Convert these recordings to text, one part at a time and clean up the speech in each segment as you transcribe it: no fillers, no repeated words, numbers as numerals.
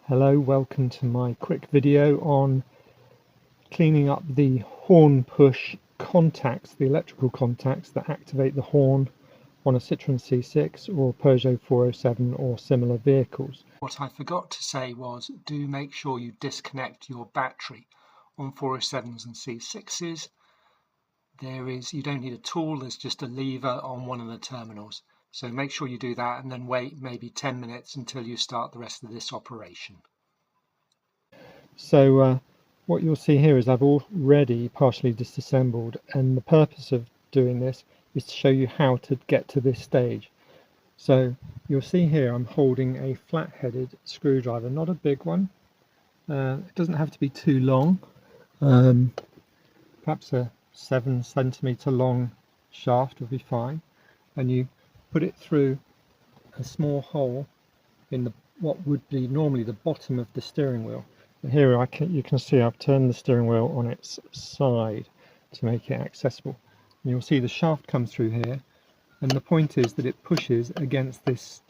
Hello, welcome to my quick video on cleaning up the horn push contacts, the electrical contacts that activate the horn on a Citroen C6 or Peugeot 407 or similar vehicles. What I forgot to say was, do make sure you disconnect your battery on 407s and C6s. You don't need a tool, there's just a lever on one of the terminals. So make sure you do that and then wait maybe 10 minutes until you start the rest of this operation. So what you'll see here is I've already partially disassembled, and the purpose of doing this is to show you how to get to this stage. So you'll see here I'm holding a flat-headed screwdriver, not a big one. It doesn't have to be too long, perhaps a 7 centimeter long shaft would be fine, and you put it through a small hole in what would be normally the bottom of the steering wheel. And here you can see I've turned the steering wheel on its side to make it accessible. And you'll see the shaft comes through here, and the point is that it pushes against this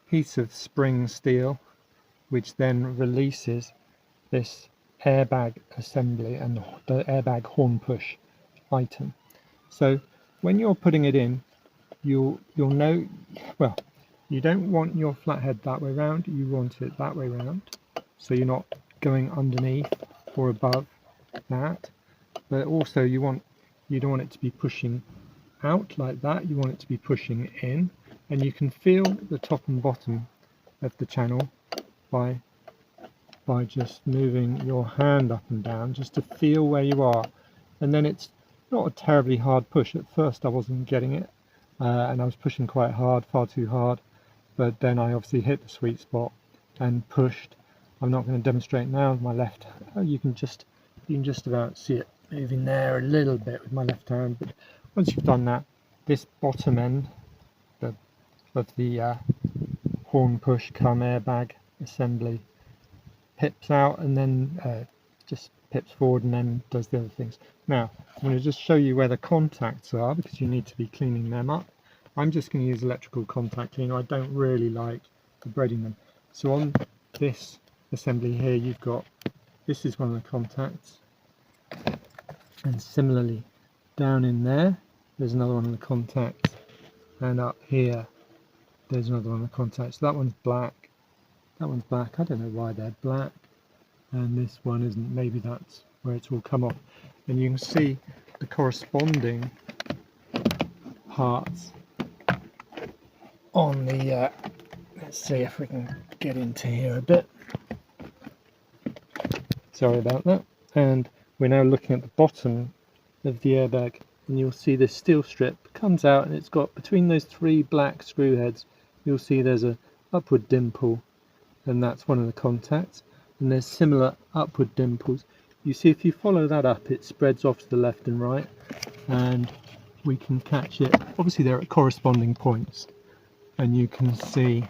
piece of spring steel, which then releases this airbag assembly and the airbag horn push item. So when you're putting it in, you'll know, well, you don't want your flathead that way round, you want it that way round, so you're not going underneath or above that, but also you don't want it to be pushing out like that, you want it to be pushing in, and you can feel the top and bottom of the channel by just moving your hand up and down just to feel where you are. And then it's not a terribly hard push. At first I wasn't getting it, and I was pushing quite hard, far too hard, but then I obviously hit the sweet spot and pushed. I'm not going to demonstrate now with my left. You can just about see it moving there a little bit with my left hand. But once you've done that, this bottom end of the horn push cum airbag assembly pips out, and then just pips forward and then does the other things. Now I'm going to just show you where the contacts are, because you need to be cleaning them up. I'm just going to use electrical contact cleaner. I don't really like breading them. So on this assembly here, you've got, this is one of the contacts, and similarly down in there's another one of the contacts, and up here there's another one of the contacts. So that one's black, I don't know why they're black, and this one isn't. Maybe that's where it's all come off. And you can see the corresponding parts on the let's see if we can get into here a bit. Sorry about that. And we're now looking at the bottom of the airbag, and you'll see this steel strip comes out, and it's got, between those three black screw heads, you'll see there's a upward dimple, and that's one of the contacts, and there's similar upward dimples. You see, if you follow that up, it spreads off to the left and right, and we can catch it. Obviously they're at corresponding points, and you can see,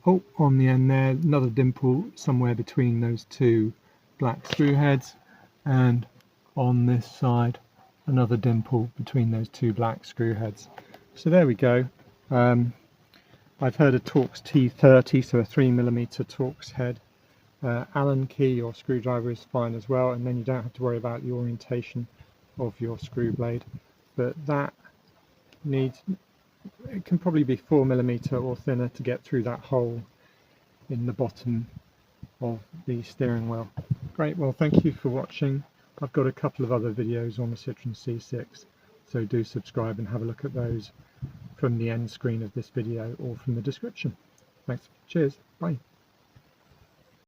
oh, on the end there, another dimple somewhere between those two black screw heads, and on this side another dimple between those two black screw heads. So there we go. I've heard a Torx T30, so a 3mm Torx head. Allen key or screwdriver is fine as well, and then you don't have to worry about the orientation of your screw blade. But that needs, it can probably be 4mm or thinner to get through that hole in the bottom of the steering wheel. Great, well, thank you for watching. I've got a couple of other videos on the Citroen C6, so do subscribe and have a look at those from the end screen of this video or from the description. Thanks, cheers, bye.